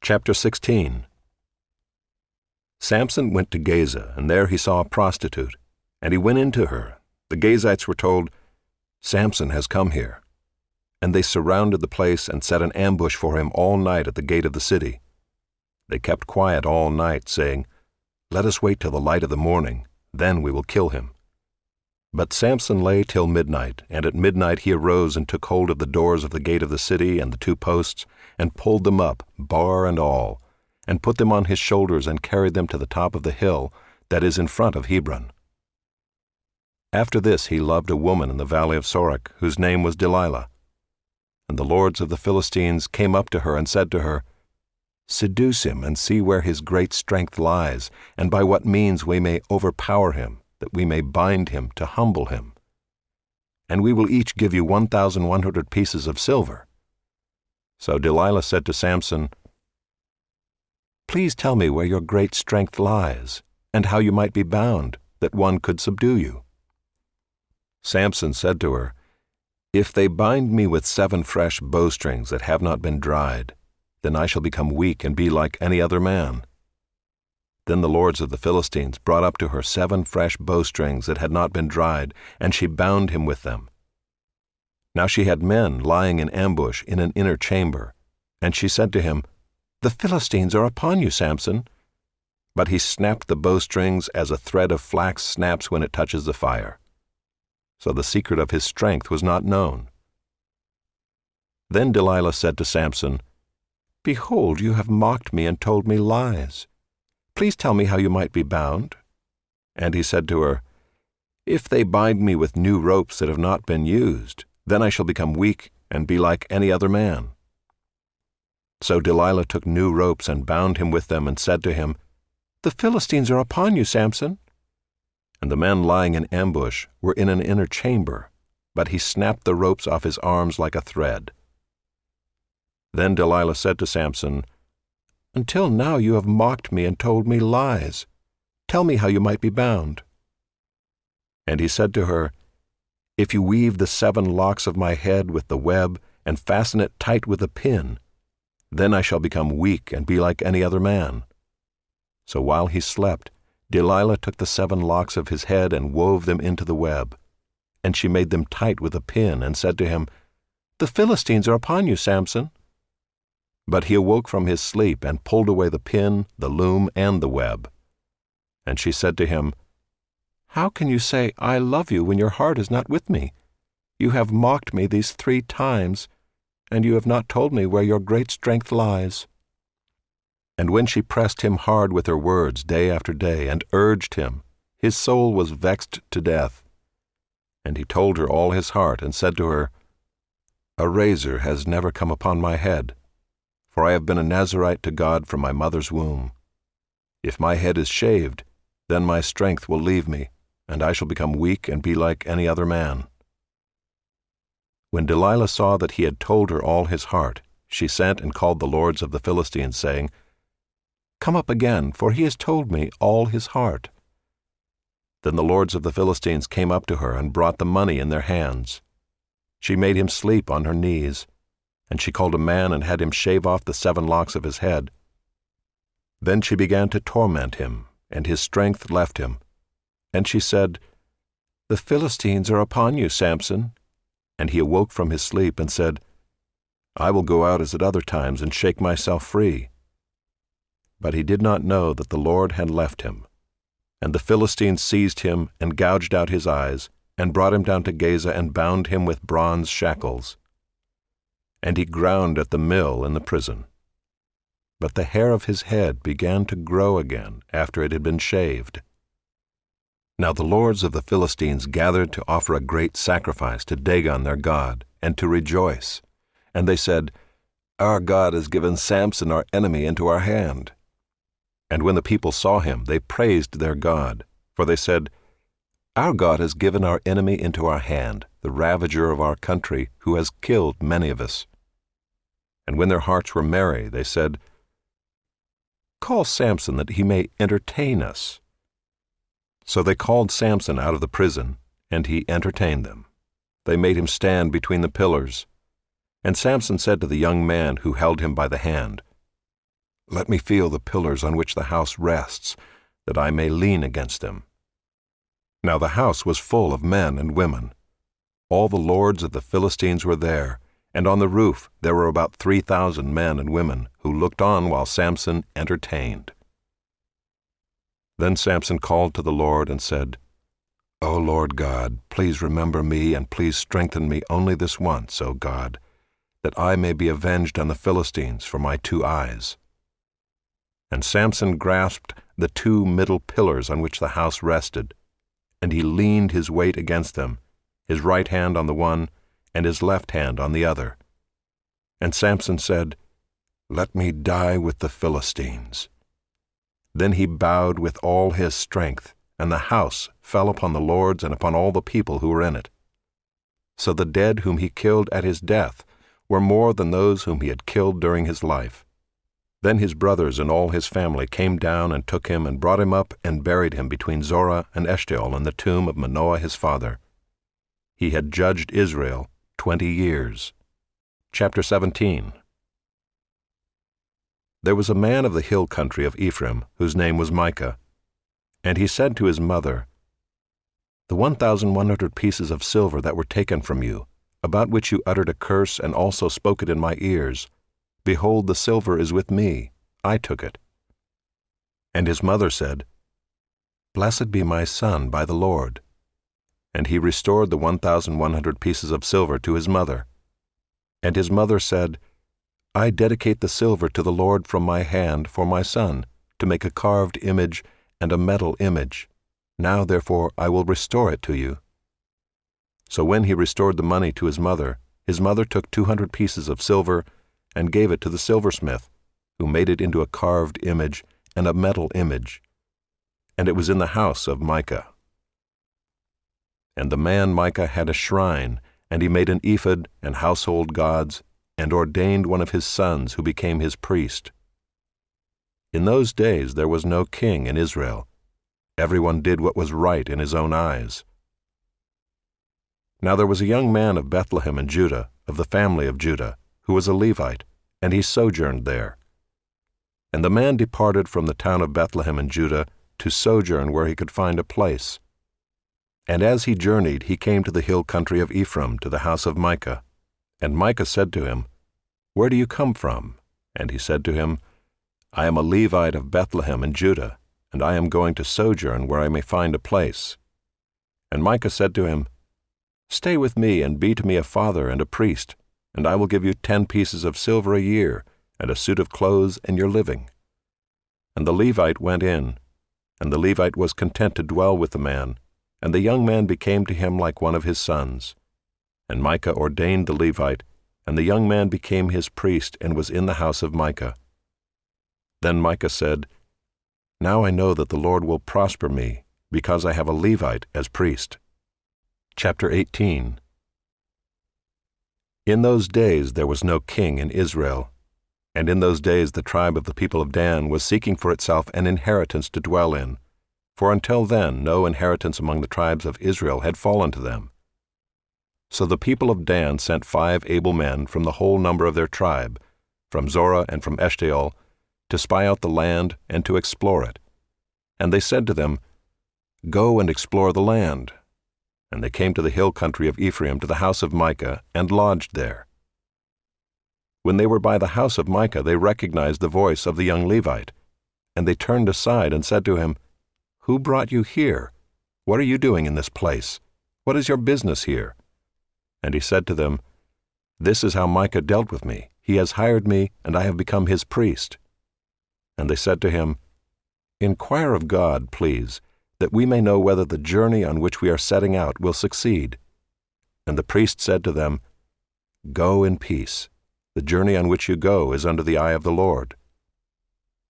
Chapter 16. Samson went to Gaza, and there he saw a prostitute, and he went into her. The Gazites were told, "Samson has come here." And they surrounded the place and set an ambush for him all night at the gate of the city. They kept quiet all night, saying, "Let us wait till the light of the morning, then we will kill him." But Samson lay till midnight, and at midnight he arose and took hold of the doors of the gate of the city and the two posts, and pulled them up, bar and all, and put them on his shoulders and carried them to the top of the hill that is in front of Hebron. After this he loved a woman in the valley of Sorek, whose name was Delilah. And the lords of the Philistines came up to her and said to her, "Seduce him and see where his great strength lies, and by what means we may overpower him, that we may bind him to humble him. And we will each give you 1,100 pieces of silver." So Delilah said to Samson, "Please tell me where your great strength lies, and how you might be bound, that one could subdue you." Samson said to her, "If they bind me with 7 fresh bowstrings that have not been dried, then I shall become weak and be like any other man." Then the lords of the Philistines brought up to her 7 fresh bowstrings that had not been dried, and she bound him with them. Now she had men lying in ambush in an inner chamber, and she said to him, "The Philistines are upon you, Samson." But he snapped the bowstrings as a thread of flax snaps when it touches the fire. So the secret of his strength was not known. Then Delilah said to Samson, "Behold, you have mocked me and told me lies. Please tell me how you might be bound." And he said to her, "If they bind me with new ropes that have not been used, then I shall become weak and be like any other man." So Delilah took new ropes and bound him with them and said to him, "The Philistines are upon you, Samson." And the men lying in ambush were in an inner chamber, but he snapped the ropes off his arms like a thread. Then Delilah said to Samson, "Until now you have mocked me and told me lies. Tell me how you might be bound." And he said to her, "If you weave the 7 locks of my head with the web and fasten it tight with a pin, then I shall become weak and be like any other man." So while he slept, Delilah took the 7 locks of his head and wove them into the web. And she made them tight with a pin and said to him, "The Philistines are upon you, Samson." But he awoke from his sleep and pulled away the pin, the loom, and the web. And she said to him, "How can you say, 'I love you,' when your heart is not with me? You have mocked me these 3 times, and you have not told me where your great strength lies." And when she pressed him hard with her words day after day and urged him, his soul was vexed to death. And he told her all his heart and said to her, "A razor has never come upon my head, for I have been a Nazirite to God from my mother's womb. If my head is shaved, then my strength will leave me, and I shall become weak and be like any other man." When Delilah saw that he had told her all his heart, she sent and called the lords of the Philistines, saying, "Come up again, for he has told me all his heart." Then the lords of the Philistines came up to her and brought the money in their hands. She made him sleep on her knees, and she called a man and had him shave off the 7 locks of his head. Then she began to torment him, and his strength left him. And she said, "The Philistines are upon you, Samson." And he awoke from his sleep and said, "I will go out as at other times and shake myself free." But he did not know that the Lord had left him. And the Philistines seized him and gouged out his eyes, and brought him down to Gaza and bound him with bronze shackles. And he ground at the mill in the prison. But the hair of his head began to grow again after it had been shaved. Now the lords of the Philistines gathered to offer a great sacrifice to Dagon their god, and to rejoice. And they said, "Our God has given Samson our enemy into our hand." And when the people saw him, they praised their God, for they said, "Our God has given our enemy into our hand, the ravager of our country, who has killed many of us." And when their hearts were merry, they said, "Call Samson that he may entertain us." So they called Samson out of the prison, and he entertained them. They made him stand between the pillars. And Samson said to the young man who held him by the hand, Let me feel the pillars on which the house rests, that I may lean against them." Now the house was full of men and women. All the lords of the Philistines were there, and on the roof there were about 3,000 men and women who looked on while Samson entertained. Then Samson called to the Lord and said, "O Lord God, please remember me and please strengthen me only this once, O God, that I may be avenged on the Philistines for my 2 eyes." And Samson grasped the 2 middle pillars on which the house rested, and he leaned his weight against them, his right hand on the one and his left hand on the other. And Samson said, "Let me die with the Philistines." Then he bowed with all his strength, and the house fell upon the lords and upon all the people who were in it. So the dead whom he killed at his death were more than those whom he had killed during his life. Then his brothers and all his family came down and took him and brought him up and buried him between Zorah and Eshtaol in the tomb of Manoah his father. He had judged Israel 20 years. Chapter 17. There was a man of the hill country of Ephraim whose name was Micah. And he said to his mother, "The 1,100 pieces of silver that were taken from you, about which you uttered a curse and also spoke it in my ears, behold, the silver is with me. I took it." And his mother said, "Blessed be my son by the Lord." And he restored the 1,100 pieces of silver to his mother. And his mother said, "I dedicate the silver to the Lord from my hand for my son, to make a carved image and a metal image. Now therefore I will restore it to you." So when he restored the money to his mother took 200 pieces of silver and gave it to the silversmith, who made it into a carved image and a metal image. And it was in the house of Micah. And the man Micah had a shrine, and he made an ephod and household gods, and ordained one of his sons who became his priest. In those days there was no king in Israel. Everyone did what was right in his own eyes. Now there was a young man of Bethlehem in Judah, of the family of Judah, who was a Levite, and he sojourned there. And the man departed from the town of Bethlehem in Judah to sojourn where he could find a place. And as he journeyed, he came to the hill country of Ephraim, to the house of Micah. And Micah said to him, "Where do you come from?" And he said to him, "I am a Levite of Bethlehem in Judah, and I am going to sojourn where I may find a place." And Micah said to him, "Stay with me and be to me a father and a priest, and I will give you 10 pieces of silver a year, and a suit of clothes and your living." And the Levite went in, and the Levite was content to dwell with the man, and the young man became to him like one of his sons. And Micah ordained the Levite, and the young man became his priest and was in the house of Micah. Then Micah said, "Now I know that the Lord will prosper me, because I have a Levite as priest." Chapter 18. In those days there was no king in Israel, and in those days the tribe of the people of Dan was seeking for itself an inheritance to dwell in, for until then no inheritance among the tribes of Israel had fallen to them. So the people of Dan sent 5 able men from the whole number of their tribe, from Zorah and from Eshtaol, to spy out the land and to explore it. And they said to them, "Go and explore the land." And they came to the hill country of Ephraim to the house of Micah, and lodged there. When they were by the house of Micah, they recognized the voice of the young Levite. And they turned aside and said to him, "Who brought you here? What are you doing in this place? What is your business here?" And he said to them, "This is how Micah dealt with me. He has hired me, and I have become his priest." And they said to him, "Inquire of God, please, that we may know whether the journey on which we are setting out will succeed." And the priest said to them, "Go in peace. The journey on which you go is under the eye of the Lord."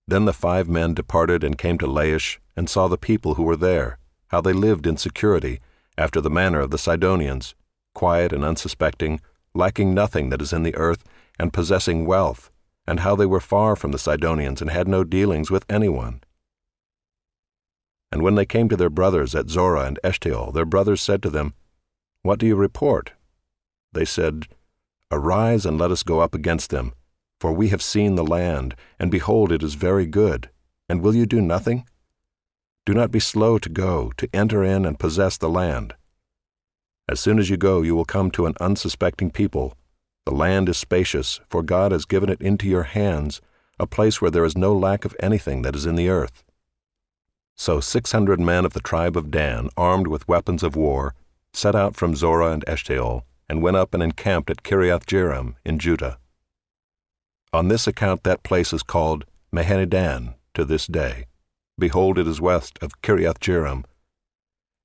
Then the 5 men departed and came to Laish, and saw the people who were there, how they lived in security, after the manner of the Sidonians, quiet and unsuspecting, lacking nothing that is in the earth, and possessing wealth, and how they were far from the Sidonians and had no dealings with anyone. And when they came to their brothers at Zorah and Eshtaol, their brothers said to them, "What do you report?" They said, "Arise and let us go up against them, For we have seen the land, and behold, it is very good. And will you do nothing? Do not be slow to go, to enter in and possess the land. As soon as you go, you will come to an unsuspecting people. The land is spacious, for God has given it into your hands, a place where there is no lack of anything that is in the earth. So 600 men of the tribe of Dan, armed with weapons of war, set out from Zorah and Eshtaol, and went up and encamped at Kiriath-Jearim in Judah. On this account that place is called Mahaneh-dan to this day. Behold, it is west of Kiriath-Jearim.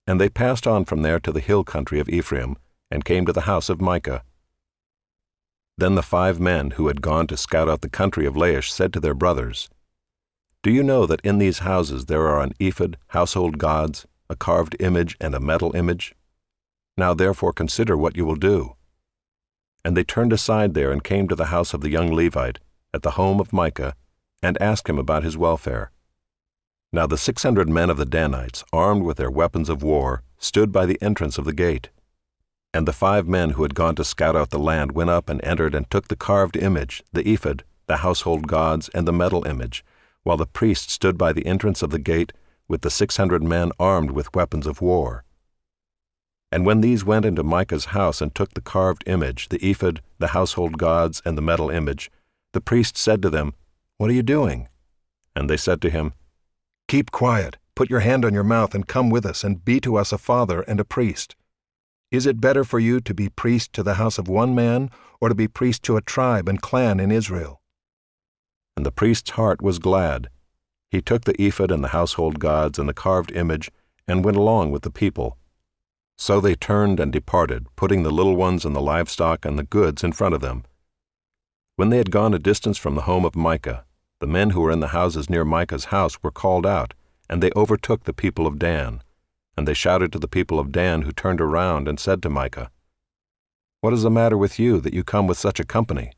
And they passed on from there to the hill country of Ephraim, and came to the house of Micah. Then the 5 men who had gone to scout out the country of Laish said to their brothers, Do you know that in these houses there are an ephod, household gods, a carved image, and a metal image? Now therefore consider what you will do. And they turned aside there and came to the house of the young Levite, at the home of Micah, and asked him about his welfare. Now the 600 men of the Danites, armed with their weapons of war, stood by the entrance of the gate. And the 5 men who had gone to scout out the land went up and entered and took the carved image, the ephod, the household gods, and the metal image, while the priest stood by the entrance of the gate with the 600 men armed with weapons of war. And when these went into Micah's house and took the carved image, the ephod, the household gods, and the metal image, the priest said to them, What are you doing? And they said to him, Keep quiet, put your hand on your mouth, and come with us, and be to us a father and a priest. Is it better for you to be priest to the house of one man, or to be priest to a tribe and clan in Israel? And the priest's heart was glad. He took the ephod and the household gods and the carved image, and went along with the people. So they turned and departed, putting the little ones and the livestock and the goods in front of them. When they had gone a distance from the home of Micah, the men who were in the houses near Micah's house were called out, and they overtook the people of Dan. And they shouted to the people of Dan, who turned around and said to Micah, What is the matter with you, that you come with such a company?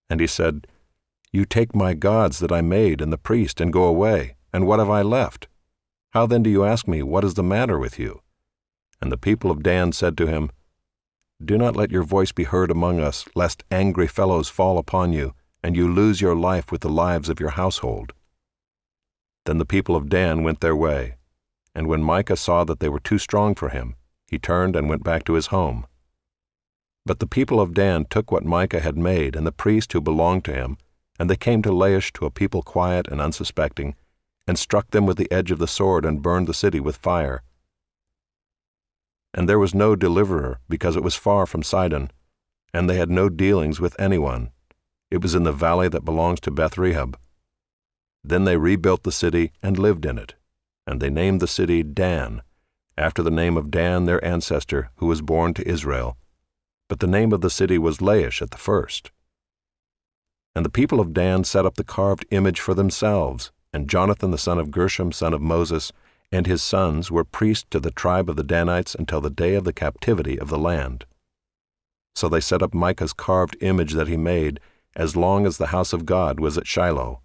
And he said, You take my gods that I made and the priest, and go away, and what have I left? How then do you ask me, What is the matter with you? And the people of Dan said to him, Do not let your voice be heard among us, lest angry fellows fall upon you, and you lose your life with the lives of your household. Then the people of Dan went their way, and when Micah saw that they were too strong for him, he turned and went back to his home. But the people of Dan took what Micah had made and the priest who belonged to him, and they came to Laish, to a people quiet and unsuspecting, and struck them with the edge of the sword and burned the city with fire. And there was no deliverer, because it was far from Sidon, and they had no dealings with anyone. It was in the valley that belongs to Beth-Rehob. Then they rebuilt the city and lived in it, and they named the city Dan, after the name of Dan their ancestor, who was born to Israel. But the name of the city was Laish at the first. And the people of Dan set up the carved image for themselves, and Jonathan the son of Gershom, son of Moses, and his sons were priests to the tribe of the Danites until the day of the captivity of the land. So they set up Micah's carved image that he made, as long as the house of God was at Shiloh.